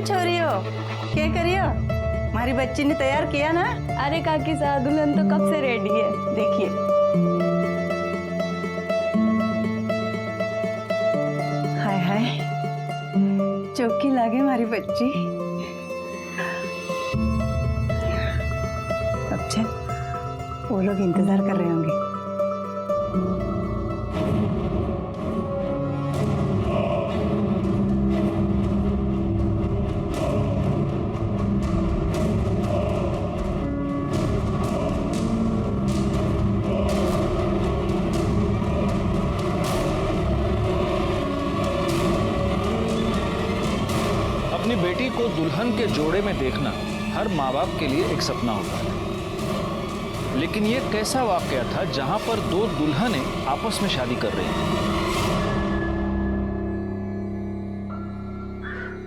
छोरियो क्या करियो? हमारी बच्ची ने तैयार किया ना? अरे काकी साहब दुल्हन तो कब से रेडी है, देखिए। हाय हाय चौकी लागे हमारी बच्ची। अब चल, वो लोग इंतजार कर रहे होंगे। अपनी बेटी को दुल्हन के जोड़े में देखना हर माँ बाप के लिए एक सपना होता है, लेकिन ये कैसा वाकया था जहां पर दो दुल्हनें आपस में शादी कर रही थी।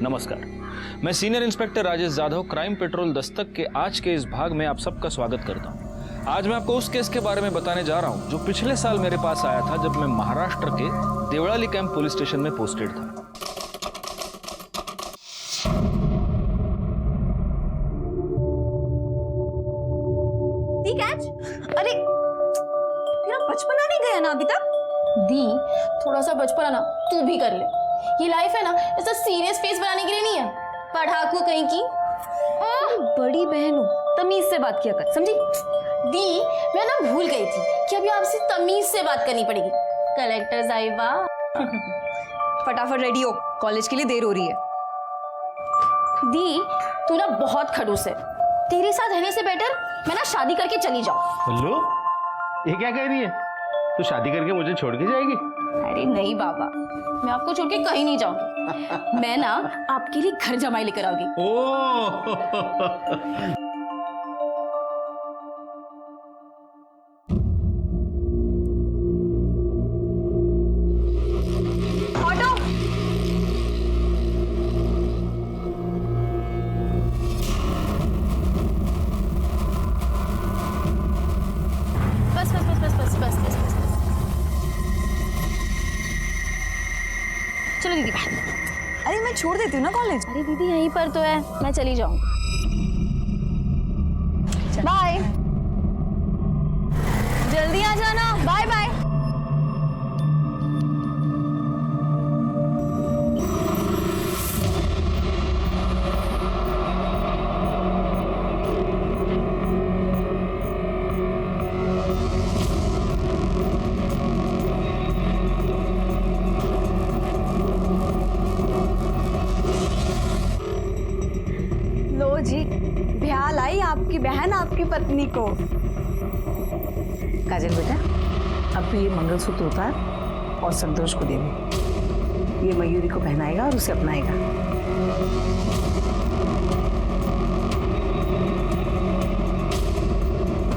नमस्कार, मैं senior inspector Rajesh Yadav crime petrol Dastak के आज के इस भाग में आप सबका स्वागत करता हूं। आज मैं आपको उस केस के बारे में बताने जा रहा हूं जो पिछले साल मेरे पास आया था जब मैं महाराष्ट्र के देवळाली कैंप पुलिस स्टेशन में पोस्टेड था। अरे तेरा बचपना नहीं गया ना अभी तक? दी थोड़ा सा बचपना ना तू भी कर ले। ये लाइफ है ना ऐसा सीरियस फेस बनाने के लिए नहीं है। पढ़ाकू कहीं की। बड़ी बहन हो, तमीज से बात किया कर, समझी? दी मैं ना भूल गई थी कि अभी आपसे तमीज से बात करनी पड़ेगी। कलेक्टर साहिबा फटाफट रेडी हो, कॉलेज के लिए देर हो रही है। दी तू ना बहुत खड़ूस है, तेरे साथ रहने से बेटर मैं ना शादी करके चली जाऊं। हेलो, ये क्या कह रही है? तू शादी करके मुझे छोड़ के जाएगी? अरे नहीं बाबा, मैं आपको छोड़ के कहीं नहीं जाऊंगी। मैं ना आपके लिए घर जमाई लेकर आऊंगी। ओह चलो दीदी बाहर। अरे मैं छोड़ देती हूँ ना कॉलेज। अरे दीदी यहीं पर तो है, मैं चली जाऊंगी। बाय, जल्दी आ जाना। Bye bye. जी ब्याह लाई आपकी बहन आपकी पत्नी को। काजल बेटा, अब तो ये मंगलसूत्र उतार और संतोष को दे दे। ये मयूरी को पहनाएगा और उसे अपनाएगा।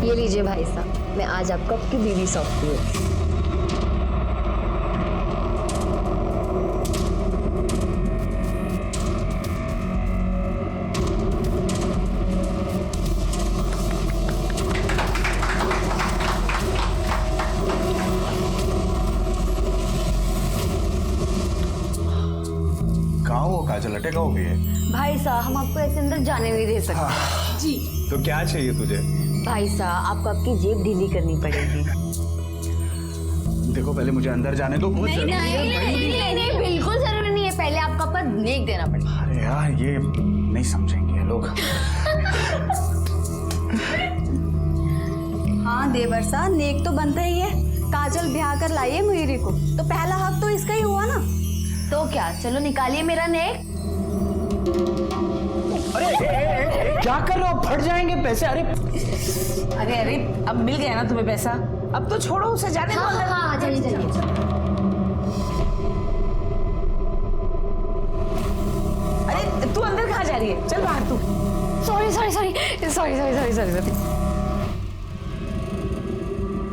ये लीजिए भाई साहब, मैं आज आपको आपकी बीवी सौंपती हूँ। काजल अटैक हो गई है। भाई साहब हम आपको ऐसे अंदर जाने नहीं दे सकते। जी तो क्या चाहिए तुझे? भाई साहब आपको आपकी जेब ढीली करनी पड़ेगी। देखो पहले मुझे अंदर जाने दो। नहीं, बिल्कुल जरूरी नहीं है, पहले आपका पर नेक देना पड़ेगा। अरे यार ये नहीं समझेंगे लोग। हाँ देवर्षा, नेक तो बनता ही है। काजल ब्याह कर लाई है मयूरी को, तो पहला हक तो इसका ही हुआ ना। तो क्या, चलो निकालिए मेरा नेक। अरे क्या कर रहे हो? फट जाएंगे पैसे। अरे अरे अरे अब मिल गया ना तुम्हें पैसा, अब तो छोड़ो उसे, जाने दो अंदर। हाँ चलिए चलिए। अरे तू अंदर कहाँ जा रही है? चल बाहर तू। Sorry sorry sorry sorry sorry sorry sorry sorry.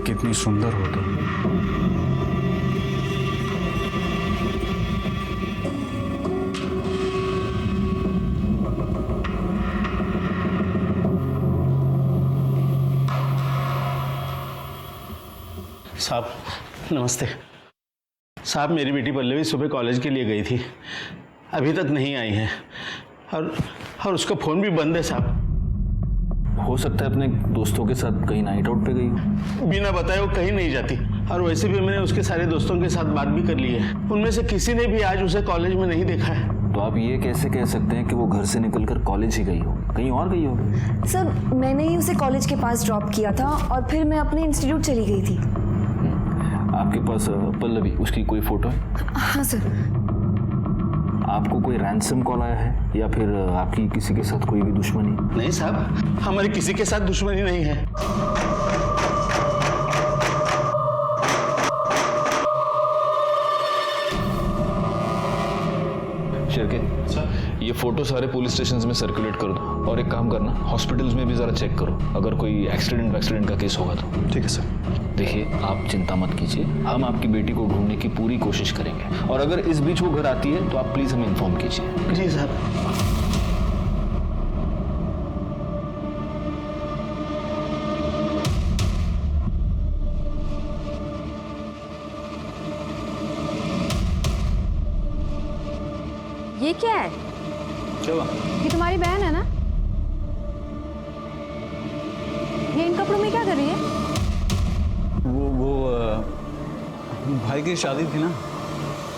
कितनी सुंदर हो तुम। साहब नमस्ते। साहब मेरी बेटी पल्लवी सुबह कॉलेज के लिए गई थी, अभी तक नहीं आई है। और उसका फोन भी बंद है साहब। हो सकता है अपने दोस्तों के साथ कहीं नाइट आउट पे गई हो। बिना बताए वो कहीं नहीं जाती, और वैसे भी मैंने उसके सारे दोस्तों के साथ बात भी कर ली है। उनमें से किसी ने भी आज उसे कॉलेज में नहीं देखा है। तो आप ये कैसे कह सकते हैं कि वो घर से निकलकर कॉलेज ही गई हो, कहीं और गई हो? सर मैंने ही उसे कॉलेज के पास ड्रॉप किया था और फिर मैं अपने इंस्टीट्यूट चली गई थी। आपके पास पल्लवी, उसकी कोई फोटो है? हाँ सर। आपको कोई रैंसम कॉल आया है या फिर आपकी किसी के साथ कोई भी दुश्मनी? नहीं साहब, हमारी किसी के साथ दुश्मनी नहीं है। शिरके, ये फोटो सारे पुलिस स्टेशन में सर्कुलेट कर दो, और एक काम करना, हॉस्पिटल्स में भी जरा चेक करो, अगर कोई एक्सीडेंट का केस होगा तो। ठीक है सर। देखिए, आप चिंता मत कीजिए, हम आपकी बेटी को ढूंढने की पूरी कोशिश करेंगे, और अगर इस बीच वो घर आती है तो आप प्लीज हमें इन्फॉर्म कीजिए। जी साहब। ये क्या है? चलो। ये तुम्हारी बहन है ना? ये इन कपड़ों में क्या कर रही है? वो भाई की शादी थी ना,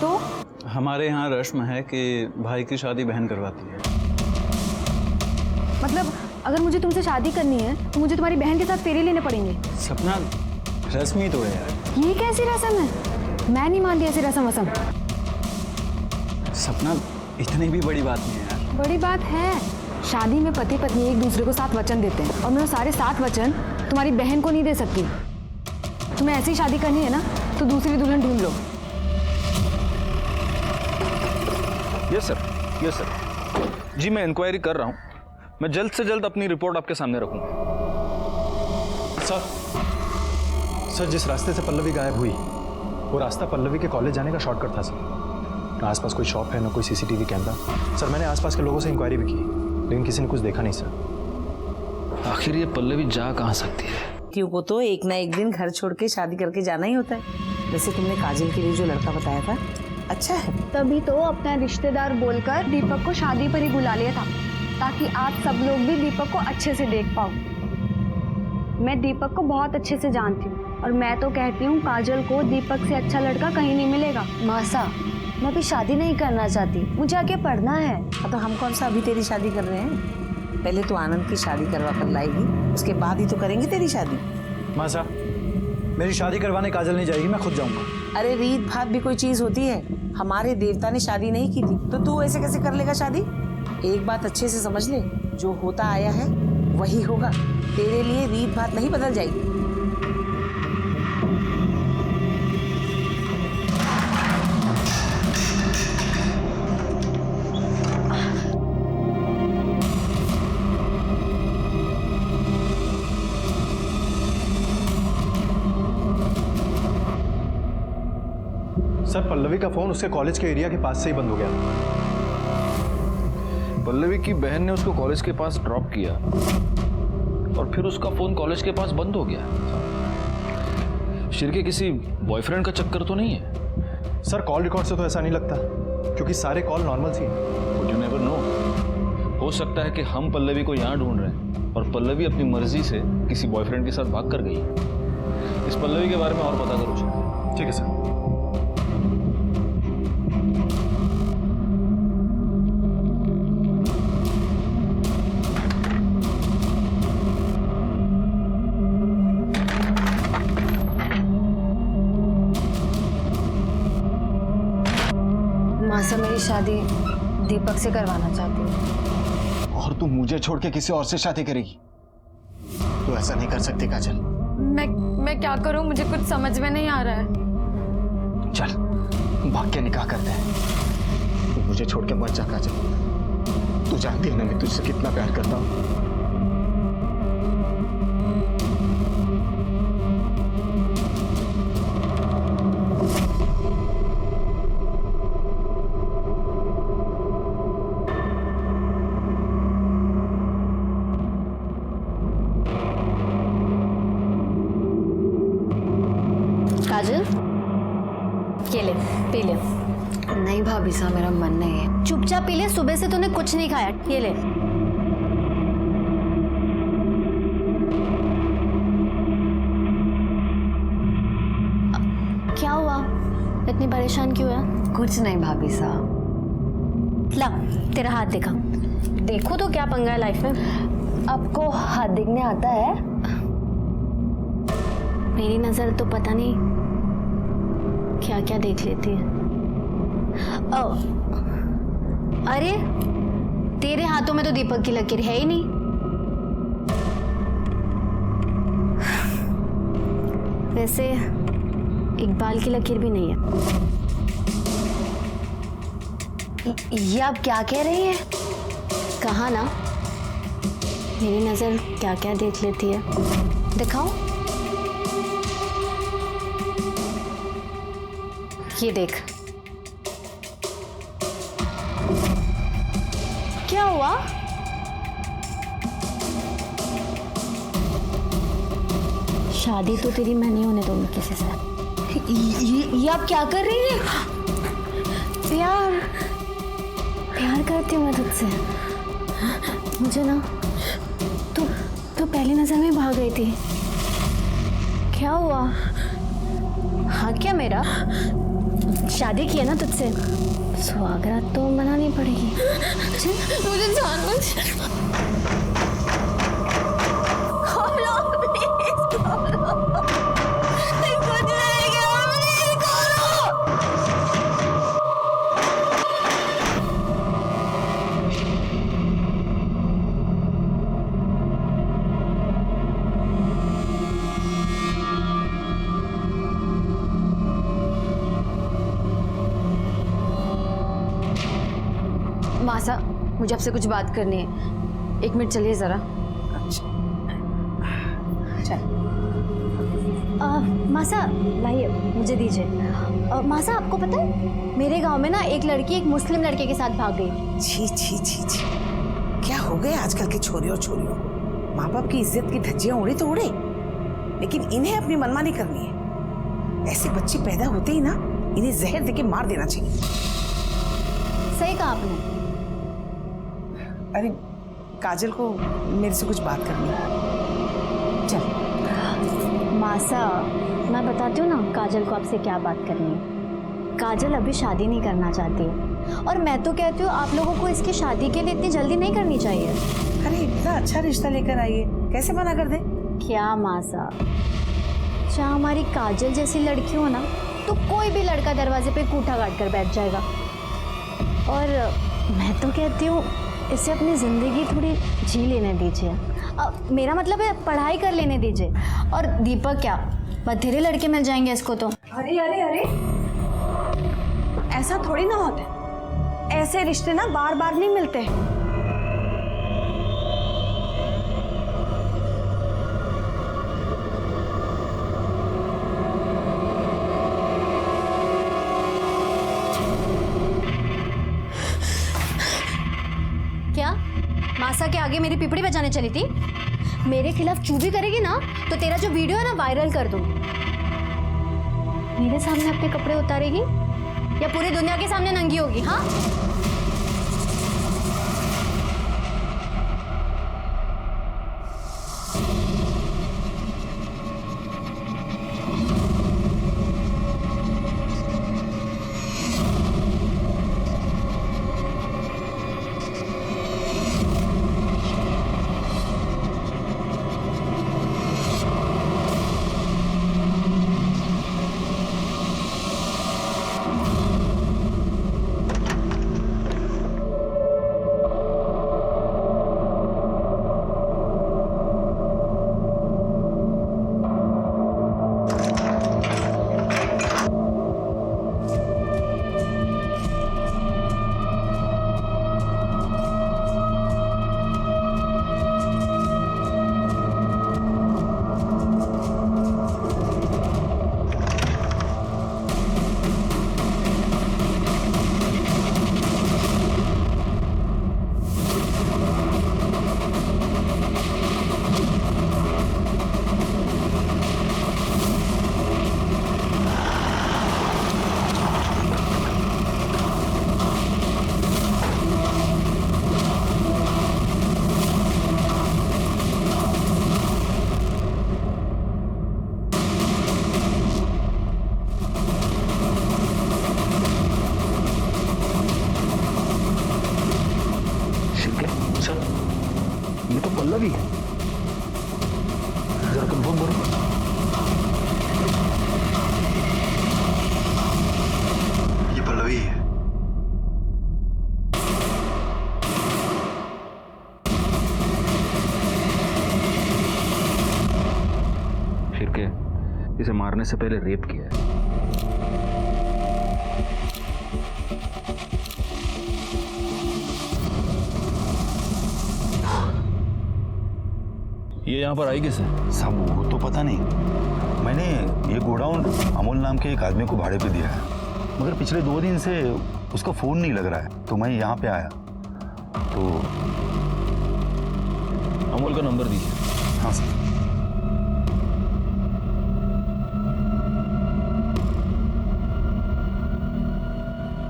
तो हमारे यहाँ रस्म है कि भाई की शादी बहन करवाती है। मतलब अगर मुझे तुमसे शादी करनी है तो मुझे तुम्हारी बहन के साथ फेरे लेने पड़ेंगे? सपना, रस्म ही तो है यार। ये कैसी रस्म है? मैं नहीं मानती ऐसी रस्म वसम। सपना, इतनी भी बड़ी बात नहीं है यार। बड़ी बात है। शादी में पति पत्नी एक दूसरे को 7 वचन देते हैं, और मैं वो सारे 7 वचन तुम्हारी बहन को नहीं दे सकती। तुम्हें ऐसी शादी करनी है ना तो दूसरी दुल्हन ढूंढ लो। Yes sir. जी, मैं इंक्वायरी कर रहा हूँ, मैं जल्द से जल्द अपनी रिपोर्ट आपके सामने रखूँगा। सर, जिस रास्ते से पल्लवी गायब हुई वो रास्ता पल्लवी के कॉलेज जाने का शॉर्टकट था सर। ना आसपास कोई शॉप है, ना कोई सीसीटीवी कैमरा। सर, मैंने आसपास के लोगों से इंक्वायरी भी की, लेकिन किसी ने कुछ देखा नहीं सर। आखिर ये पल्लवी जा कहाँ सकती है? लड़कियों को तो एक ना एक दिन घर छोड़ के शादी करके जाना ही होता है। वैसे तुमने काजल के लिए जो लड़का बताया था अच्छा है। तभी तो अपना रिश्तेदार बोलकर दीपक को शादी पर ही बुला लिया था, ताकि आप सब लोग भी दीपक को अच्छे से देख पाओ। मैं दीपक को बहुत अच्छे से जानती हूँ, और मैं तो कहती हूँ काजल को दीपक से अच्छा लड़का कहीं नहीं मिलेगा। मासा, मैं अभी शादी नहीं करना चाहती, मुझे आगे पढ़ना है। तो हम कौन सा अभी तेरी शादी कर रहे हैं? पहले तो आनंद की शादी करवा कर लाएगी, उसके बाद ही तो करेंगे तेरी शादी। मासा, मेरी शादी करवाने काजल नहीं जाएगी, मैं खुद जाऊंगा। अरे रीत भात भी कोई चीज होती है? हमारे देवता ने शादी नहीं की थी तो तू ऐसे कैसे कर लेगा शादी? एक बात अच्छे से समझ ले, जो होता आया है वही होगा। तेरे लिए रीत भात नहीं बदल जाएगी। सर, पल्लवी का फोन उसके कॉलेज के एरिया के पास से ही बंद हो गया। पल्लवी की बहन ने उसको कॉलेज के पास ड्रॉप किया और फिर उसका फोन कॉलेज के पास बंद हो गया। शिरके, किसी बॉयफ्रेंड का चक्कर तो नहीं है? सर, कॉल रिकॉर्ड से तो ऐसा नहीं लगता, क्योंकि सारे कॉल नॉर्मल थी। But you never know. हो सकता है कि हम पल्लवी को यहाँ ढूंढ रहे हैं और पल्लवी अपनी मर्जी से किसी बॉयफ्रेंड के साथ भाग कर गई। इस पल्लवी के बारे में और पता करो। ठीक है सर। मासा, मेरी शादी दीपक से करवाना चाहती हूँ। और तू मुझे छोड़ के किसी और से शादी करेगी? तू ऐसा नहीं कर सकती काजल। मैं क्या करूं, मुझे कुछ समझ में नहीं आ रहा है। चल, भाग के निकाह करते हैं। तू मुझे छोड़ के मत जा काजल। तू जानती है ना मैं तुझसे कितना प्यार करता हूँ। काजल, ये ले, पी ले। नहीं भाभी साहब, मेरा मन नहीं है। चुपचाप पी ले, सुबह से तूने कुछ नहीं खाया। ये ले। क्या हुआ, इतनी परेशान क्यों है? कुछ नहीं भाभी साहब। ला तेरा हाथ दिखा। देखो तो क्या पंगा है लाइफ में। आपको हाथ देखने आता है? मेरी नजर तो पता नहीं क्या क्या देख लेती है। ओ, अरे तेरे हाथों में तो दीपक की लकीर है ही नहीं। वैसे इकबाल की लकीर भी नहीं है। ये आप क्या कह रही हैं? कहा ना, मेरी नजर क्या क्या देख लेती है। दिखाओ, ये देख। क्या हुआ? शादी तो तेरी मैं नहीं होने दूंगी किसी से। ये आप क्या कर रही हैं? प्यार प्यार करती हूँ मैं तुझसे। मुझे ना तू पहली नजर में भाग गई थी। क्या हुआ? हाँ क्या मेरा? शादी की है ना तुझसे, स्वागत तो मनानी पड़ेगी। मुझे जान मासा, मुझे आपसे कुछ बात करनी है। 1 मिनट चलिए जरा। मासा लाइए, मुझे दीजिए। मासा आपको पता है, मेरे गांव में ना एक लड़की एक मुस्लिम लड़के के साथ भाग गई। छी छी छी छी, क्या हो गए आजकल के छोरे और छोरियों को? माँ बाप की इज्जत की धज्जियां उड़े तो उड़े, लेकिन इन्हें अपनी मनमानी करनी है। ऐसे बच्चे पैदा होते ही ना इन्हें जहर देके मार देना चाहिए। सही कहा आपने। अरे काजल को मेरे से कुछ बात करनी है। चल मासा, मैं बताती हूँ ना काजल को आपसे क्या बात करनी है। काजल अभी शादी नहीं करना चाहती, और मैं तो कहती हूँ आप लोगों को इसकी शादी के लिए इतनी जल्दी नहीं करनी चाहिए। अरे इतना अच्छा रिश्ता लेकर आइए, कैसे मना कर दे? क्या मासा, चाहे हमारी काजल जैसी लड़की हो ना, तो कोई भी लड़का दरवाजे पे कूठा काट कर बैठ जाएगा। और मैं तो कहती हूँ इसे अपनी ज़िंदगी थोड़ी जी लेने दीजिए। मेरा मतलब है पढ़ाई कर लेने दीजिए। और दीपक क्या, बथेरे लड़के मिल जाएंगे इसको तो। अरे अरे अरे, ऐसा थोड़ी ना होता है। ऐसे रिश्ते ना बार बार नहीं मिलते। क्या मासा के आगे मेरी पिपड़ी बचाने चली थी? मेरे खिलाफ चूभी करेगी ना तो तेरा जो वीडियो है ना वायरल कर दूं। मेरे सामने अपने कपड़े उतारेगी या पूरी दुनिया के सामने नंगी होगी? हाँ, पल्लवी है? जरा कंफर्म करो। ये पल्लवी है। शिर्के, इसे मारने से पहले रेप किया है। ये यहाँ पर आई किसे? साहब वो तो पता नहीं। मैंने ये गोडाउन अमोल नाम के एक आदमी को भाड़े पे दिया है, मगर पिछले 2 दिन से उसका फ़ोन नहीं लग रहा है, तो मैं यहाँ पे आया। तो अमोल का नंबर दीजिए। हाँ सर।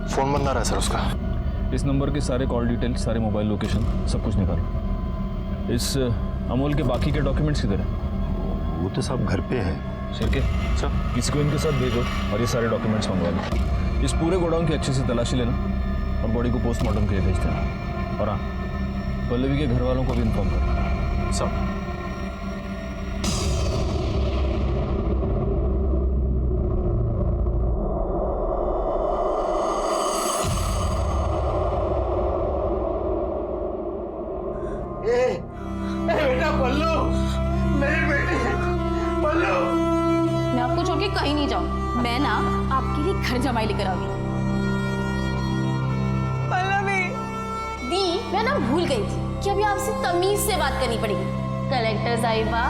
फ़ोन बंद आ रहा है सर उसका। इस नंबर के सारे कॉल डिटेल्स, सारे मोबाइल लोकेशन, सब कुछ निकालो। इस अमोल के बाकी के डॉक्यूमेंट्स किधर है? वो तो सब घर पे है। शिर्के, सर किसी को इनके साथ भेजो और ये सारे डॉक्यूमेंट्स मंगवा लो। इस पूरे गोडाउन की अच्छे से तलाशी लेना और बॉडी को पोस्टमार्टम के लिए भेज देना। और हाँ, पल्लवी के घर वालों को भी इन्फॉर्म करो। सब बेटा पल्लू, मेरी बेटी पल्लू। मैं आपको छोड़ के कहीं नहीं जाऊँ। मैं ना आपके लिए घर जमाई लेकर आऊंगी। पल्लवी, दी, मैं ना भूल गई थी कि अभी आपसे तमीज से बात करनी पड़ेगी। कलेक्टर साहिबा,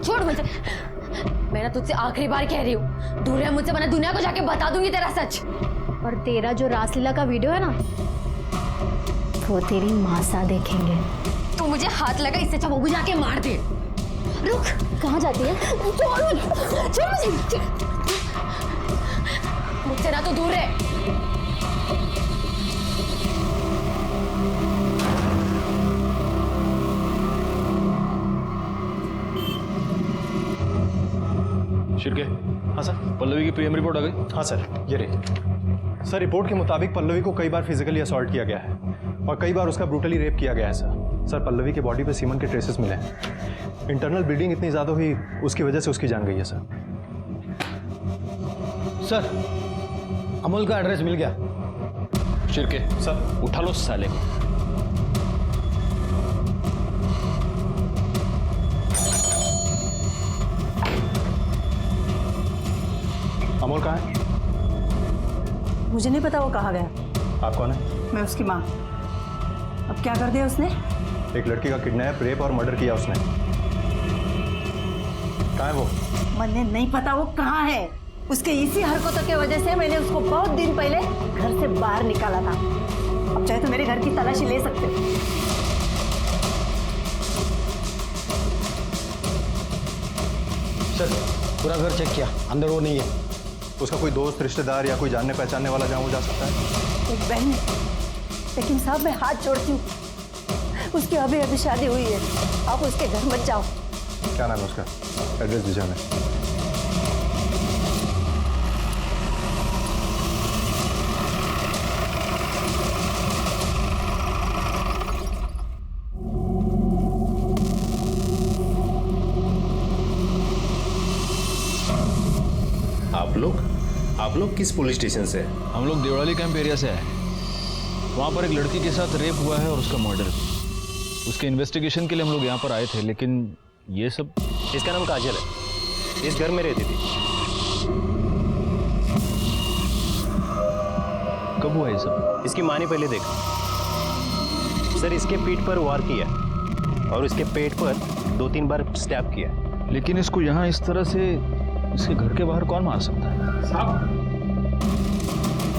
छोड़ मुझे। मैं ना तुझसे आखिरी बार कह रही हूँ, दूर है मुझसे, वरना दुनिया को जाके बता दूंगी तेरा सच। और तेरा जो रासलीला का वीडियो है ना, वो तेरी मासा देखेंगे। तू मुझे हाथ लगा, इससे अच्छा वो भी जाके मार दे। रुक, कहाँ जाती है? छोड़ मुझे, मुझसे ना तो दूर रहे। शिर्के, हाँ सर। पल्लवी की पीएम रिपोर्ट आ गई? हाँ सर, ये रही। सर रिपोर्ट के मुताबिक पल्लवी को कई बार फिजिकली असॉल्ट किया गया है और कई बार उसका ब्रूटली रेप किया गया है सर। सर पल्लवी के बॉडी पे सीमन के ट्रेसेस मिले हैं। इंटरनल ब्लीडिंग इतनी ज़्यादा हुई, उसकी वजह से उसकी जान गई है सर। सर, अमोल का एड्रेस मिल गया। शिर्के, सर उठा लो साले को। अमोल कहाँ है? मुझे नहीं पता वो कहाँ गया। आप कौन है? मैं उसकी माँ। अब क्या कर दिया उसने? एक लड़की का किडनैप, रेप और मर्डर किया उसने। कहाँ है वो? मुझे नहीं पता वो कहाँ है। उसके इसी हरकतों की वजह से मैंने उसको बहुत दिन पहले घर से बाहर निकाला था। अब चाहे तो मेरे घर की तलाशी ले सकते हो। सर, पूरा घर चेक किया, अंदर वो नहीं है। उसका कोई दोस्त, रिश्तेदार या कोई जानने पहचानने वाला जहाँ वो जा सकता है? एक बहन है, लेकिन साहब मैं हाथ जोड़ती हूँ, उसकी अभी अभी शादी हुई है, आप उसके घर मत जाओ। क्या नाम है उसका? एड्रेस दीजिए हमें। आप लोग किस पुलिस स्टेशन से? हम लोग देवड़ाली कैंप एरिया से आए। वहाँ पर एक लड़की के साथ रेप हुआ है और उसका मर्डर। उसके इन्वेस्टिगेशन के लिए हम लोग यहाँ पर आए थे, लेकिन ये सब। इसका नाम काजल है, इस घर में रहती थी। कब हुआ ये सब? इसकी माँ ने पहले देखा। सर, इसके पीठ पर वार किया और उसके पेट पर 2-3 बार स्टैब किया। लेकिन इसको यहाँ इस तरह से इसके घर के बाहर कौन मार सकता है?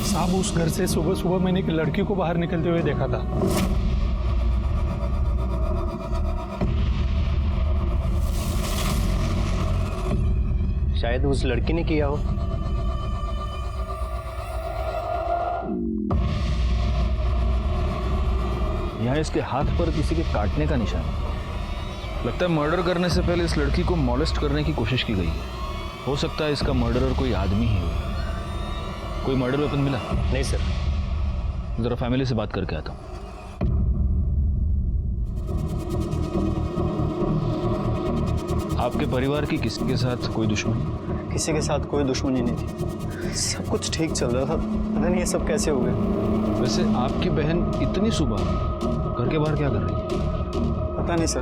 साहब उस घर से सुबह सुबह मैंने एक लड़की को बाहर निकलते हुए देखा था। शायद उस लड़की ने किया हो। यहाँ इसके हाथ पर किसी के काटने का निशान है। लगता है मर्डर करने से पहले इस लड़की को मॉलेस्ट करने की कोशिश की गई है। हो सकता है इसका मर्डरर कोई आदमी ही हो। कोई मर्डर वेपन मिला? नहीं सर। जरा फैमिली से बात करके आता हूँ। आपके परिवार की किसी के साथ कोई दुश्मनी? किसी के साथ कोई दुश्मनी नहीं थी, सब कुछ ठीक चल रहा था। पता नहीं ये सब कैसे हो गए। वैसे आपकी बहन इतनी सुबह घर के बाहर क्या कर रही है? पता नहीं सर।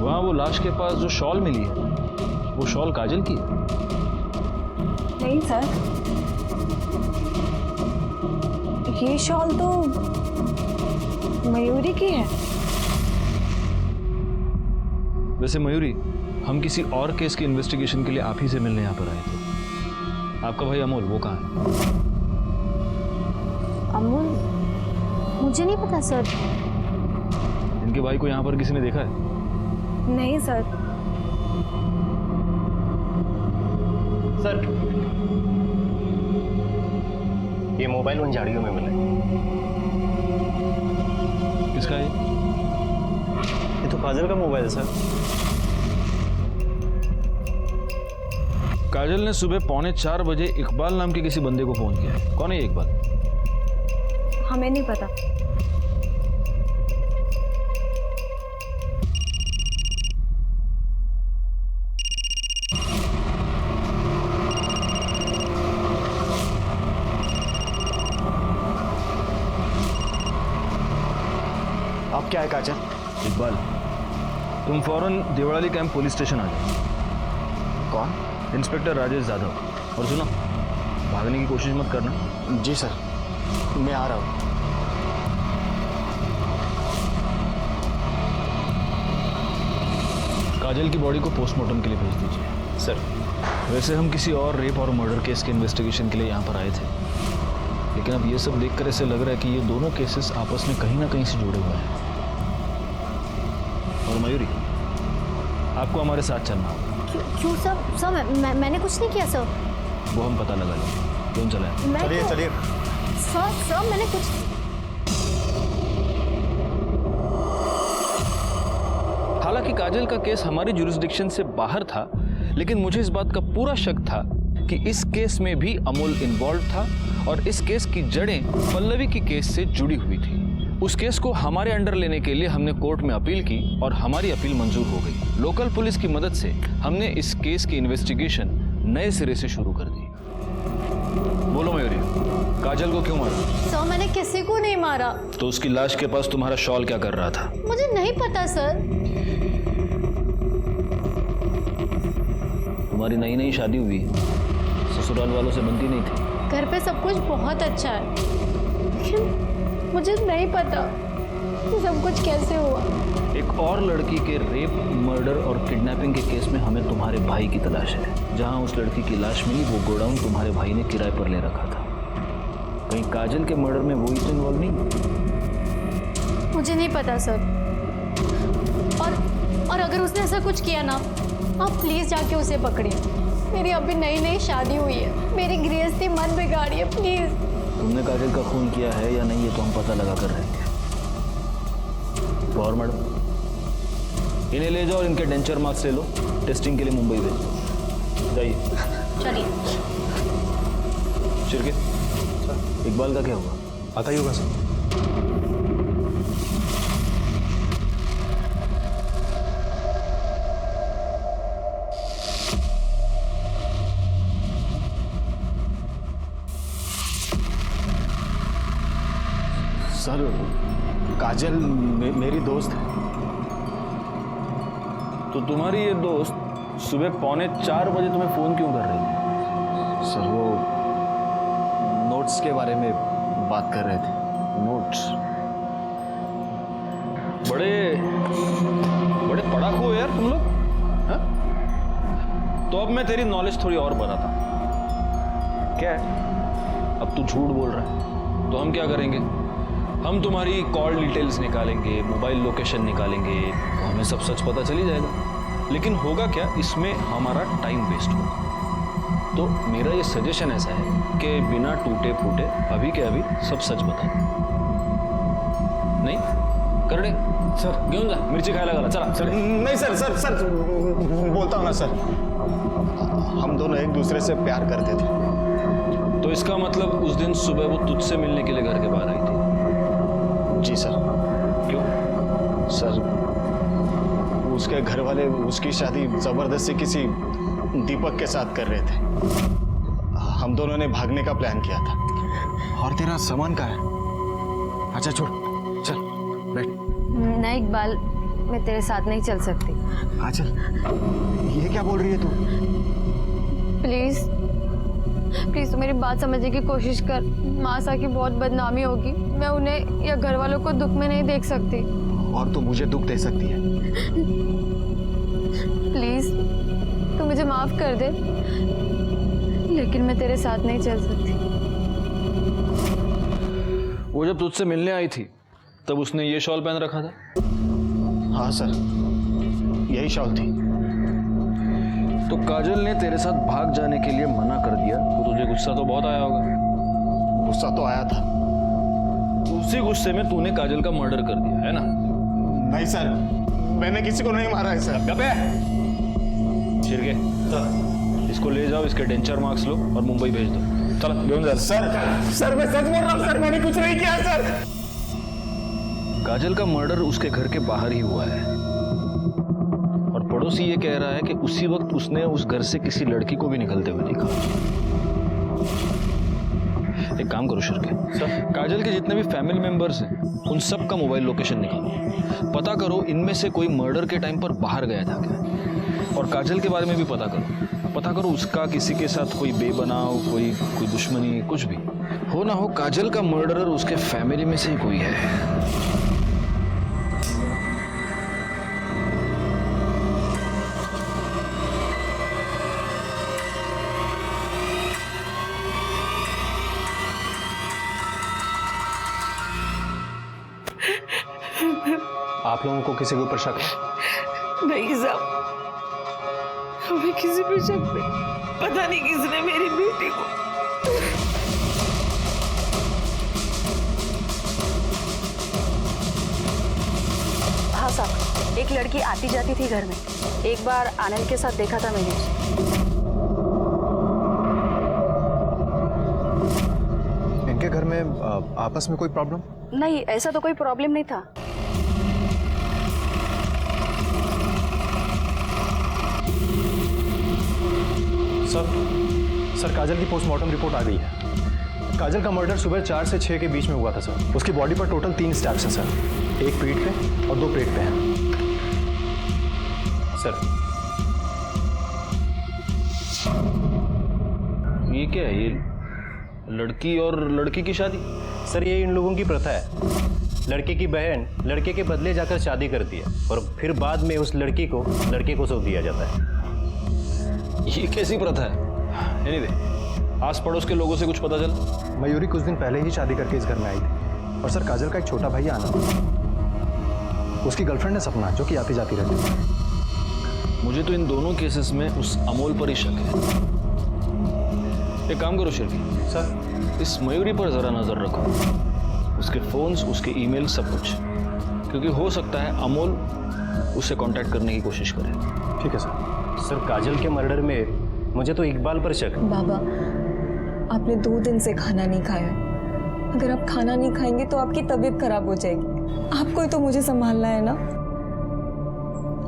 वहाँ वो लाश के पास जो शॉल मिली है, वो शॉल काजल की है? नहीं सर, ये शॉल तो मयूरी की है। वैसे मयूरी, हम किसी और केस की इन्वेस्टिगेशन के लिए आप ही से मिलने यहाँ पर आए थे। आपका भाई अमोल वो कहाँ है? अमोल, मुझे नहीं पता सर। इनके भाई को यहाँ पर किसी ने देखा है? नहीं सर। सर, ये मोबाइल उन झाड़ियों में मिला है। किसका है? ये तो काजल का मोबाइल है सर। काजल ने सुबह 3:45 बजे इकबाल नाम के किसी बंदे को फोन किया है। कौन है ये इकबाल? हमें नहीं पता। अब क्या है काजल? इकबाल, तुम फौरन देवड़ाली कैंप पुलिस स्टेशन आ जाओ। कौन? इंस्पेक्टर राजेश जाधव। और सुनो, भागने की कोशिश मत करना। जी सर, मैं आ रहा हूँ। काजल की बॉडी को पोस्टमार्टम के लिए भेज दीजिए। सर, वैसे हम किसी और रेप और मर्डर केस के इन्वेस्टिगेशन के लिए यहाँ पर आए थे, लेकिन अब ये सब देखकर ऐसे लग रहा है कि ये दोनों केसेस आपस में कहीं ना कहीं से जुड़े हुए हैं। और मयूरी, आपको हमारे साथ चलना होगा। क्यों सर? सर मैंने कुछ नहीं किया सर। वो हम पता लगा लेंगे। क्यों चले? चलिए चलिए। सर मैंने कुछ। हालांकि काजल का केस हमारी जुरिस्डिक्शन से बाहर था, लेकिन मुझे इस बात का पूरा शक था कि इस केस में भी अमोल इन्वॉल्व था और इस केस की जड़ें पल्लवी की केस से जुड़ी हुई थी। उस केस को हमारे अंडर लेने के लिए हमने कोर्ट में अपील की और हमारी अपील मंजूर हो गई। लोकल पुलिस की मदद से हमने इस केस की इन्वेस्टिगेशन नए सिरे से शुरू कर दी। बोलो मयूरी, काजल को क्यों मारा? सर, मैंने किसी को नहीं मारा। तो उसकी लाश के पास तुम्हारा शॉल क्या कर रहा था? मुझे नहीं पता सर। तुम्हारी नई नई शादी हुई, ससुराल वालों से बनती नहीं थी। घर पे सब कुछ बहुत अच्छा है, लेकिन मुझे नहीं पता कि सब कुछ कैसे हुआ। एक और लड़की के रेप, मर्डर और किडनैपिंग के केस में हमें तुम्हारे भाई की तलाश है। जहां उस लड़की की लाश मिली, वो गोडाउन तुम्हारे भाई ने किराए पर ले रखा था। कहीं काजल के मर्डर में वो ही तो इन्वॉल्व नहीं? मुझे नहीं पता सर। और अगर उसने ऐसा कुछ किया ना, आप प्लीज जाके उसे पकड़िए। मेरी अभी नई नई शादी हुई है, मेरी गृहस्थी मन बिगाड़िए प्लीज। तुमने काजल का खून किया है या नहीं, ये तो हम पता लगा कर रहे हैं। और मैडम, इन्हें ले जाओ और इनके डेंचर मार्क्स ले लो, टेस्टिंग के लिए मुंबई भेज दो। जाइए। चलिए। चिरके, इकबाल का क्या हुआ? आता ही होगा सर। सर, काजल मेरी दोस्त है। तो तुम्हारी ये दोस्त सुबह 3:45 बजे तुम्हें फोन क्यों कर रही थी? सर, वो नोट्स के बारे में बात कर रहे थे। नोट्स? बड़े पढ़ाकू हो यार तुम लोग, हाँ? तो अब मैं तेरी नॉलेज थोड़ी और बढ़ाता हूं। क्या है? अब तू झूठ बोल रहा है, तो हम क्या करेंगे? हम तुम्हारी कॉल डिटेल्स निकालेंगे, मोबाइल लोकेशन निकालेंगे, तो हमें सब सच पता चली जाएगा। लेकिन होगा क्या, इसमें हमारा टाइम वेस्ट होगा। तो मेरा ये सजेशन ऐसा है कि बिना टूटे फूटे अभी के अभी सब सच बता दो। नहीं करडे सर घेऊन जा, मिरची खायला घाला, चला सर नहीं सर सर सर बोलता हूँ ना सर, हम दोनों एक दूसरे से प्यार करते थे। तो इसका मतलब उस दिन सुबह वो तुझसे मिलने के लिए घर के बाहर आई थी? जी सर। क्यों? सर उसके घर वाले उसकी शादी जबरदस्ती किसी दीपक के साथ कर रहे थे। हम दोनों ने भागने का प्लान किया था। और तेरा सामान कहाँ है? अच्छा छोड़, चल बैठ। नहीं इकबाल, मैं तेरे साथ नहीं चल सकती। हाँ चल। ये क्या बोल रही है तू? प्लीज प्लीज तू मेरी बात समझने की कोशिश कर। मासा की बहुत बदनामी होगी, मैं उन्हें या घर वालों को दुख में नहीं देख सकती। और तू मुझे दुख दे सकती है? प्लीज तू मुझे माफ कर दे, लेकिन मैं तेरे साथ नहीं चल सकती। वो जब तुझसे मिलने आई थी तब उसने ये शॉल पहन रखा था? हाँ सर, यही शॉल थी। तो काजल ने तेरे साथ भाग जाने के लिए मना कर दिया तो तुझे गुस्सा तो बहुत आया होगा? गुस्सा तो आया था। उसी गुस्से में तूने काजल का मर्डर कर दिया है ना? नहीं सर, मैंने किसी को नहीं मारा है सर। गबे छिरके सर, इसको ले जाओ, इसके डेंचर मार्क्स लो और मुंबई भेज दो। चलो घेऊन जा। सर सर मैं सच बोल रहा हूँ सर, मैंने कुछ नहीं किया सर। काजल का मर्डर उसके घर के बाहर ही हुआ है और पड़ोसी ये कह रहा है कि उसी वक्त उसने उस घर से किसी लड़की को भी निकलते हुए देखा। एक काम करो शिरके, काजल के जितने भी फैमिली मेंबर्स हैं उन सब का मोबाइल लोकेशन निकालो, पता करो इनमें से कोई मर्डर के टाइम पर बाहर गया था क्या, और काजल के बारे में भी पता करो उसका किसी के साथ कोई बेबनाव, कोई दुश्मनी, कुछ भी हो ना हो, काजल का मर्डरर उसके फैमिली में से ही कोई है। आप लोगों को किसी के ऊपर शक है? नहीं साहब, हमें किसी पे शक नहीं। पता नहीं किसने मेरी बेटी को। हाँ साहब, एक लड़की आती जाती थी घर में, एक बार आनंद के साथ देखा था मैंने उसे। इनके घर में आपस में कोई प्रॉब्लम? नहीं, ऐसा तो कोई प्रॉब्लम नहीं था। सर काजल की पोस्टमार्टम रिपोर्ट आ गई है। काजल का मर्डर सुबह 4 से 6 के बीच में हुआ था सर। उसकी बॉडी पर टोटल 3 स्टैब्स हैं सर, एक पीठ पे और 2 पेट पे हैं सर। ये क्या है? ये लड़की और लड़की की शादी? सर ये इन लोगों की प्रथा है। लड़के की बहन लड़के के बदले जाकर शादी करती है और फिर बाद में उस लड़की को लड़के को सौंप दिया जाता है। ये कैसी प्रथा है? एनीवे, आस पड़ोस के लोगों से कुछ पता चला? मयूरी कुछ दिन पहले ही शादी करके इस घर में आई थी। और सर काजल का एक छोटा भाई आनंद, उसकी गर्लफ्रेंड है सपना, जो कि आती जाती रहती है। मुझे तो इन दोनों केसेस में उस अमोल पर ही शक है। एक काम करो शिरकी सर, इस मयूरी पर जरा नजर रखो, उसके फोन्स, उसके ईमेल, सब कुछ, क्योंकि हो सकता है अमोल उससे कांटेक्ट करने की कोशिश करे। ठीक है सर। सर काजल के मर्डर में मुझे तो इकबाल पर शक। बाबा, आपने 2 दिन से खाना नहीं खाया। अगर आप खाना नहीं खाएंगे तो आपकी तबीयत खराब हो जाएगी। आपको ही तो मुझे संभालना है ना।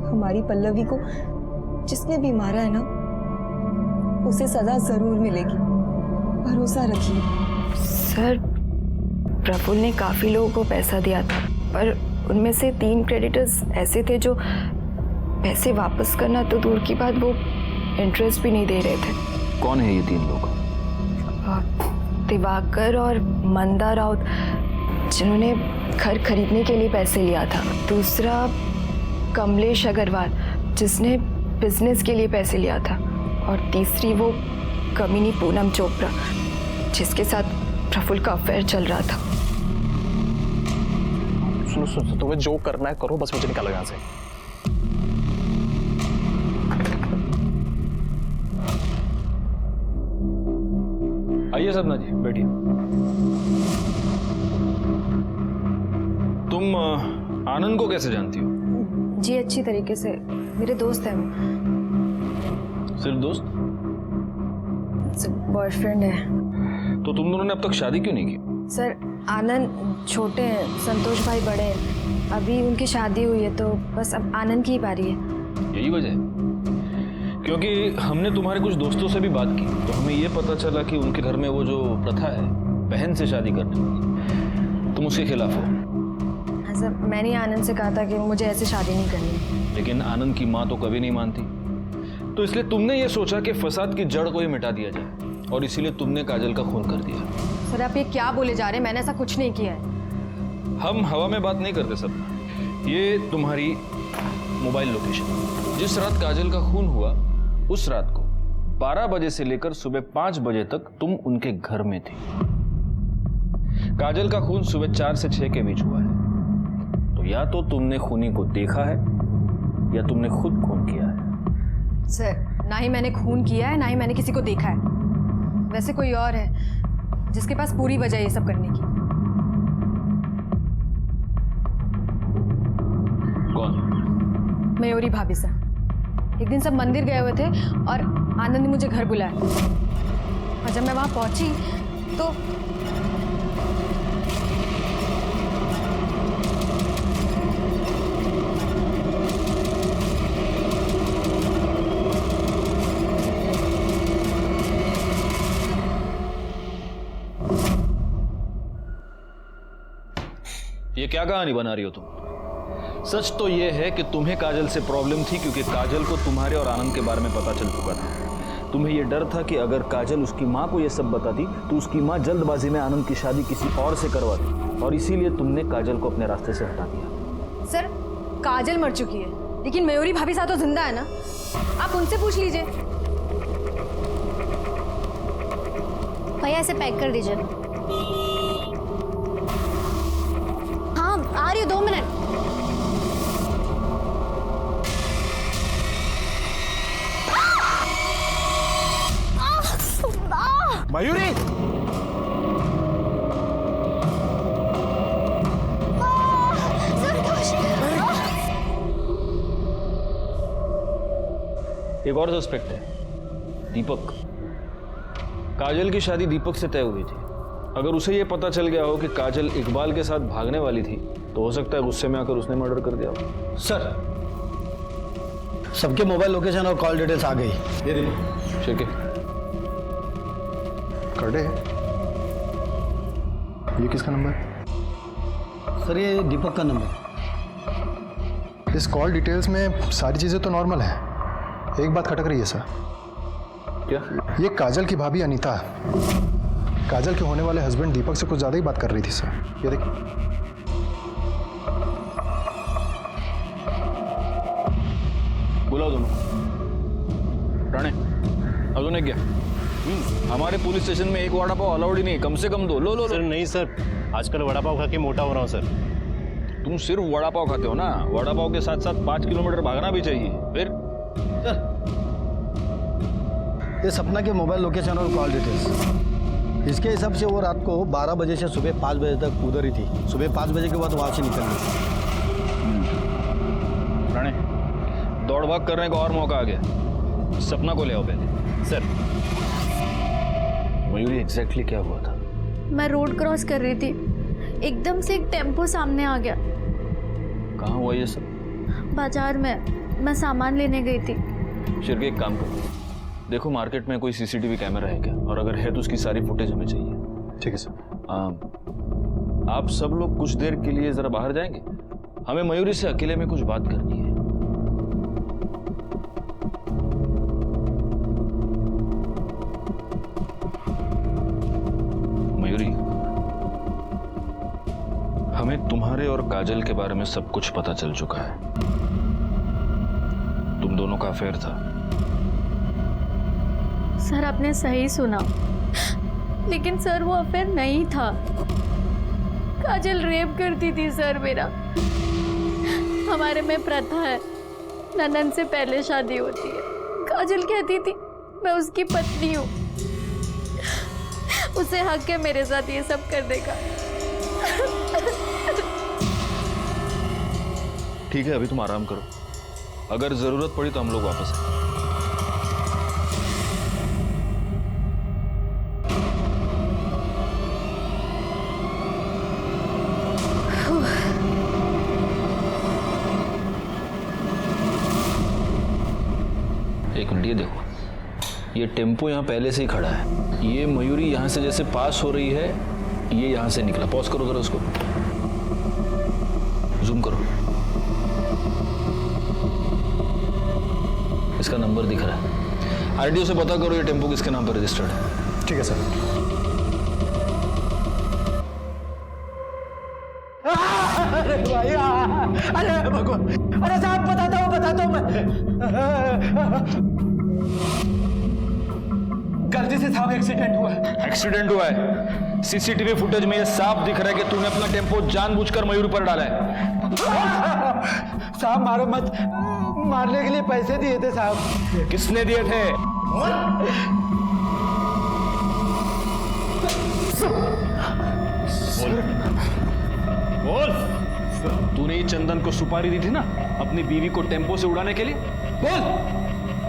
हमारी पल्लवी को जिसने भी मारा है ना, उसे सजा जरूर मिलेगी, भरोसा रखिए। सर, प्रफुल्ल ने काफी लोगों को पैसा दिया था, पर उनमें से 3 क्रेडिटर्स ऐसे थे जो पैसे वापस करना तो दूर की बात, वो इंटरेस्ट भी नहीं दे रहे थे। कौन है ये 3 लोग? दिवाकर और मंदा राउत, जिन्होंने घर खरीदने के लिए पैसे लिया था। दूसरा कमलेश अग्रवाल, जिसने बिजनेस के लिए पैसे लिया था। और तीसरी वो कमीनी पूनम चोपड़ा, जिसके साथ प्रफुल्ल का अफेयर चल रहा था। सुनो, तुम्हें जो करना है करो, बस मुझे निकालो यहाँ से। आइए सपना जी, बैठिए। तुम आनंद को कैसे जानती हो? जी अच्छी तरीके से, मेरे दोस्त हैं वो। सिर्फ दोस्त? बॉयफ्रेंड है। तो तुम दोनों ने अब तक शादी क्यों नहीं की? सर आनंद छोटे हैं, संतोष भाई बड़े हैं, अभी उनकी शादी हुई है तो बस अब आनंद की ही बारी है। यही वजह है? क्योंकि हमने तुम्हारे कुछ दोस्तों से भी बात की तो हमें ये पता चला कि उनके घर में वो जो प्रथा है बहन से शादी करने वाली, तुम उसके खिलाफ हो। सर मैंने आनंद से कहा था कि मुझे ऐसे शादी नहीं करनी, लेकिन आनंद की माँ तो कभी नहीं मानती, तो इसलिए तुमने ये सोचा कि फसाद की जड़ को ही मिटा दिया जाए और इसीलिए तुमने काजल का खून कर दिया। सर आप ये क्या बोले जा रहे हैं? मैंने ऐसा कुछ नहीं किया है। हम हवा में बात नहीं करते सब। ये तुम्हारी मोबाइल लोकेशन, जिस रात काजल का खून हुआ उस रात को 12 बजे से लेकर सुबह 5 बजे तक तुम उनके घर में थी। काजल का खून सुबह 4 से 6 के बीच हुआ है, तो या तो तुमने खूनी को देखा है या तुमने खुद खून किया है। सर ना ही मैंने खून किया है ना ही मैंने किसी को देखा है। वैसे कोई और है जिसके पास पूरी वजह ये सब करने की। कौन? मयूरी भाभी से। एक दिन सब मंदिर गए हुए थे और आनंद ने मुझे घर बुलाया और जब मैं वहां पहुंची तो ये क्या कहानी बना रही हो तुम? सच तो ये है कि तुम्हें काजल से प्रॉब्लम थी क्योंकि काजल को तुम्हारे और आनंद के बारे में पता चल चुका था। तुम्हें ये डर था कि अगर काजल उसकी माँ को ये सब बताती तो उसकी माँ जल्दबाजी में आनंद की शादी किसी और से करवाती और इसीलिए तुमने काजल को अपने रास्ते से हटा दिया। सर काजल मर चुकी है लेकिन मयूरी भाभी साथ तो जिंदा है ना, आप उनसे पूछ लीजिए। भैया इसे पैक कर दीजिए। हाँ आ रही हूँ, 2 मिनट। मयूरी! एक और सस्पेक्ट है, दीपक। काजल की शादी दीपक से तय हुई थी। अगर उसे यह पता चल गया हो कि काजल इकबाल के साथ भागने वाली थी तो हो सकता है गुस्से में आकर उसने मर्डर कर दिया हो। सर सबके मोबाइल लोकेशन और कॉल डिटेल्स आ गई। ये देखो ठीक है। कर्डे ये किसका नंबर है? सर ये दीपक का नंबर। इस कॉल डिटेल्स में सारी चीज़ें तो नॉर्मल है, एक बात खटक रही है सर। क्या? ये काजल की भाभी अनीता काजल के होने वाले हस्बैंड दीपक से कुछ ज़्यादा ही बात कर रही थी सर। ये देखिए। बुलाओ दोनों। राणे अजून एक क्या? हमारे पुलिस स्टेशन में एक वड़ा पाव अलाउड ही नहीं, कम से कम 2। लो लो सर नहीं सर, आजकल वड़ा पाव खा के मोटा हो रहा हूँ सर। तुम सिर्फ वड़ा पाव खाते हो ना, वड़ा पाव के साथ साथ 5 किलोमीटर भागना भी चाहिए। फिर सर ये सपना के मोबाइल लोकेशन और कॉल डिटेल्स, इसके हिसाब से वो रात को 12 बजे से सुबह 5 बजे तक उधर ही थी। सुबह 5 बजे के बाद वहाँ से निकल गई। राणे दौड़ भाग करने का और मौका आ गया, सपना को ले आओ पहले। सर मयूरी एग्जैक्टली क्या हुआ था? मैं रोड क्रॉस कर रही थी, एकदम से एक टेम्पो सामने आ गया। कहाँ हुआ ये सब? बाजार में, मैं सामान लेने गई थी। शिरके एक काम करो, देखो मार्केट में कोई सीसीटीवी कैमरा है क्या, और अगर है तो उसकी सारी फुटेज हमें चाहिए। ठीक है सर। आप सब लोग कुछ देर के लिए जरा बाहर जाएंगे, हमें मयूरी से अकेले में कुछ बात करनी है। मयूरी, हमें तुम्हारे और काजल के बारे में सब कुछ पता चल चुका है। तुम दोनों का अफेयर था। सर आपने सही सुना, लेकिन सर वो अफेयर नहीं था। काजल रेप करती थी सर मेरा। हमारे में प्रथा है, ननन से पहले शादी होती है। काजल कहती थी मैं उसकी पत्नी हूँ। उसे हक है मेरे साथ ये सब करने का। ठीक है, अभी तुम आराम करो, अगर जरूरत पड़ी तो हम लोग वापस आएंगे। एक मिनट, ये देखो, ये टेम्पो यहाँ पहले से ही खड़ा है। ये मयूरी यहाँ से जैसे पास हो रही है, ये यहाँ से निकला। पॉज करो जरा उसको, जूम करो, इसका नंबर दिख रहा है। आरटीओ से पता करो ये टेम्पो किसके नाम पर रजिस्टर्ड है। ठीक है सर। अरे भाई, अरे भगवान, अरे साहब बताता हूँ मैं। गलती से साहब एक्सीडेंट हुआ है। एक्सीडेंट हुआ है? सीसीटीवी फुटेज में ये साफ दिख रहा है कि तूने अपना टेम्पो जानबूझकर मयूर पर डाला है। साहब मारो मत, मारने के लिए पैसे दिए थे साहब। किसने दिए थे? बोल। तूने ही चंदन को सुपारी दी थी ना अपनी बीवी को टेम्पो से उड़ाने के लिए? बोल।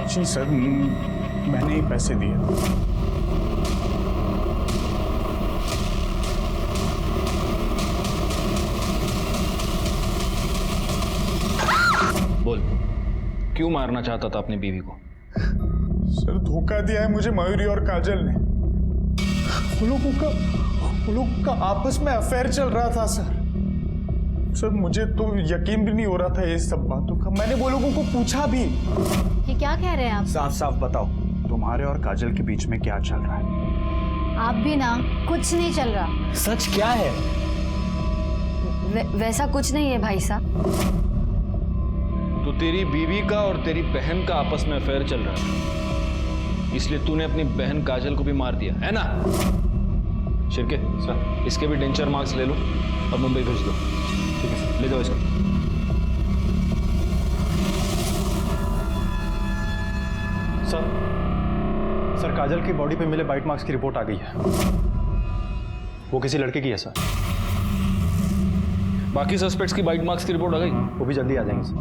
जी सर, मैंने ही पैसे दिए। बोल, क्यों मारना चाहता था अपनी बीवी को? सर, धोखा दिया है मुझे मयूरी और काजल ने। वो लोगों का आपस में अफेयर चल रहा था सर। सर, मुझे तो यकीन भी नहीं हो रहा था ये सब बातों का। मैंने वो लोगों को पूछा भी। ये क्या कह रहे हैं आप? साफ साफ बताओ, तुम्हारे और काजल के बीच में क्या चल रहा है? आप भी ना, कुछ नहीं चल रहा। सच क्या है? वैसा कुछ नहीं है भाई साहब। तो तेरी बीवी का और तेरी बहन का आपस में अफेयर चल रहा है, इसलिए तूने अपनी बहन काजल को भी मार दिया है ना? शिरके सर, इसके भी डेंचर मार्क्स ले लो और मुंबई भेज दो। ठीक है सर, ले जाओ इसको। सर, काजल की बॉडी पे मिले बाइट मार्क्स की रिपोर्ट आ गई है। वो किसी लड़के की है सर। बाकी सस्पेक्ट्स की बाइट मार्क्स की रिपोर्ट आ गई? वो भी जल्दी आ जाएंगे सर।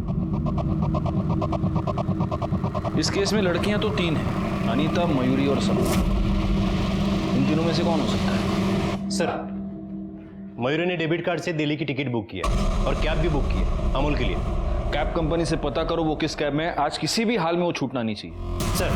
इस केस में लड़कियां तो 3 हैं, अनीता, मयूरी और सपना। इन तीनों में से कौन हो सकता है? सर, मयूरी ने डेबिट कार्ड से दिल्ली की टिकट बुक किया और कैब भी बुक की है अमूल के लिए। कैब कंपनी से पता करो वो किस कैब में है। आज किसी भी हाल में वो छूटना नहीं चाहिए। सर,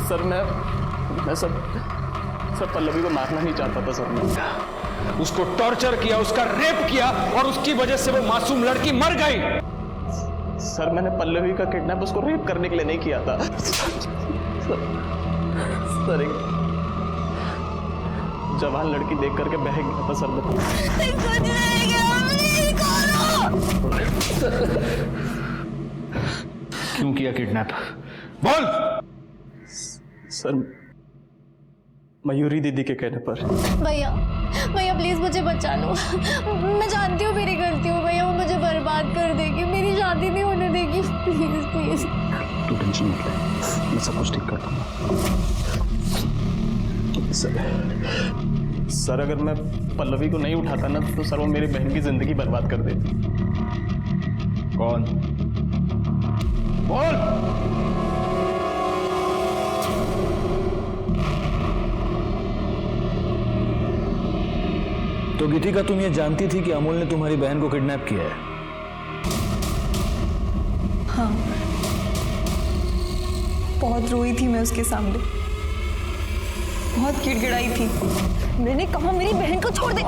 सर मैं सर पल्लवी को मारना नहीं चाहता था सर। मैं उसको टॉर्चर किया, उसका रेप किया और उसकी वजह से वो मासूम लड़की मर गई। सर, मैंने पल्लवी का किडनैप उसको रेप करने के लिए नहीं किया था। सर एक जवान लड़की देख करके बह गया था सर। क्यों किया किडनैप? बोल। सर, मयूरी दीदी के कहने पर। भैया प्लीज मुझे बचा लो। मैं जानती हूँ मेरी गलती हो भैया, वो मुझे बर्बाद कर देगी, मेरी शादी नहीं होने देगी। Please please. तू टेंशन मत ले, मैं सब कुछ ठीक कर दूंगा। सर अगर मैं पल्लवी को नहीं उठाता ना तो सर वो मेरी बहन की जिंदगी बर्बाद कर देती। कौन? बोल। तो गीतिका, तुम ये जानती थी कि अमूल ने तुम्हारी बहन को किडनैप किया है? हाँ, बहुत रोई थी मैं उसके सामने, बहुत गिड़गिड़ाई थी। मैंने कहा मेरी बहन को छोड़ दे।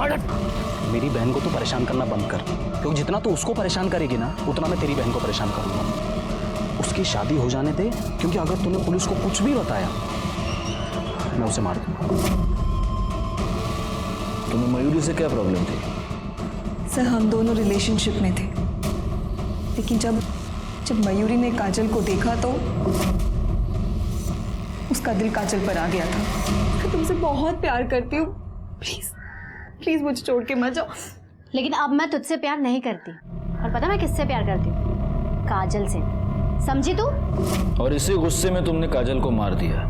मेरी बहन को तो परेशान करना बंद कर, क्योंकि जितना तू उसको परेशान करेगी ना उतना मैं तेरी बहन को परेशान करूंगा। उसकी शादी हो जाने दे, क्योंकि अगर तूने पुलिस को कुछ भी बताया मैं उसे मार दूंगा। तुम्हें मयूरी से क्या प्रॉब्लम थी? सर हम दोनों रिलेशनशिप में थे, लेकिन जब मयूरी ने काजल को देखा तो उसका दिल काजल पर आ गया था। मैं तुमसे बहुत प्यार करती हूँ, प्लीज प्लीज मुझे छोड़ के मत जाओ। लेकिन अब मैं तुझसे प्यार नहीं करती, और पता मैं किससे प्यार करती हूँ? काजल से, समझी तू? और इसी गुस्से में तुमने काजल को मार दिया?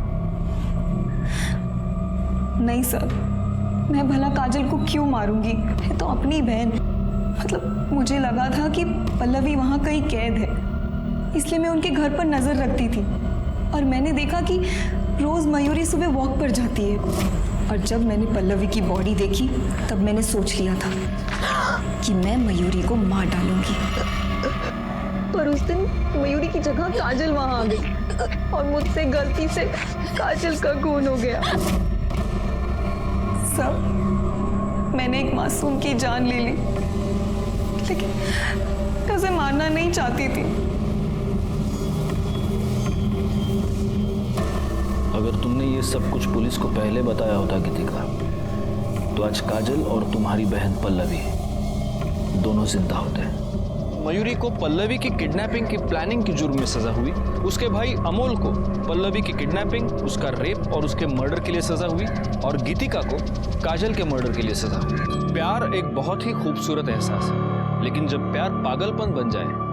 नहीं सर, मैं भला काजल को क्यों मारूंगी? है तो अपनी बहन। मतलब मुझे लगा था कि पल्लवी वहाँ कहीं कैद है, इसलिए मैं उनके घर पर नजर रखती थी। और मैंने देखा कि रोज मयूरी सुबह वॉक पर जाती है, और जब मैंने पल्लवी की बॉडी देखी तब मैंने सोच लिया था कि मैं मयूरी को मार डालूंगी। पर उस दिन मयूरी की जगह काजल वहां आ गई और मुझसे गलती से काजल का खून हो गया। सब मैंने एक मासूम की जान ले ली, लेकिन मैं उसे मारना नहीं चाहती थी। अगर तुमने ये सब कुछ पुलिस को पहले बताया होता गीतिका, तो आज काजल और तुम्हारी बहन पल्लवी दोनों जिंदा होते। मयूरी को पल्लवी की किडनैपिंग की प्लानिंग की जुर्म में सजा हुई, उसके भाई अमोल को पल्लवी की किडनैपिंग, उसका रेप और उसके मर्डर के लिए सजा हुई, और गीतिका को काजल के मर्डर के लिए सजा हुई। प्यार एक बहुत ही खूबसूरत एहसास है, लेकिन जब प्यार पागलपन बन जाए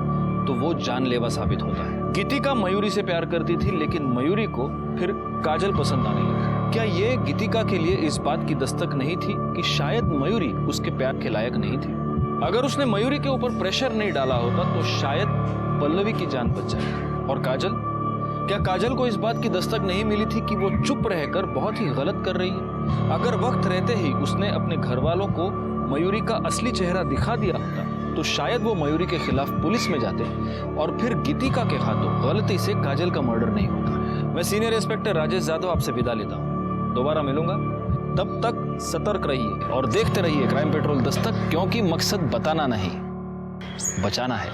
तो वो जानलेवा साबित होता है। गीतिका मयूरी से प्यार करती थी, लेकिन मयूरी को फिर काजल पसंद आने लगी। क्या ये गीतिका के लिए इस बात की दस्तक नहीं थी कि शायद मयूरी उसके प्यार के लायक नहीं थी? अगर उसने मयूरी के ऊपर प्रेशर नहीं डाला होता तो शायद पल्लवी की जान बच जाए। और काजल, क्या काजल को इस बात की दस्तक नहीं मिली थी कि वो चुप रहकर बहुत ही गलत कर रही है? अगर वक्त रहते ही उसने अपने घर वालों को मयूरी का असली चेहरा दिखा दिया होता तो शायद वो मयूरी के खिलाफ पुलिस में जाते और फिर गीतिका के हाथों गलती से काजल का मर्डर नहीं होता। मैं सीनियर इंस्पेक्टर राजेश यादव आपसे विदा लेता हूँ। दोबारा मिलूंगा, तब तक सतर्क रहिए और देखते रहिए क्राइम पेट्रोल दस्तक, क्योंकि मकसद बताना नहीं, बचाना है।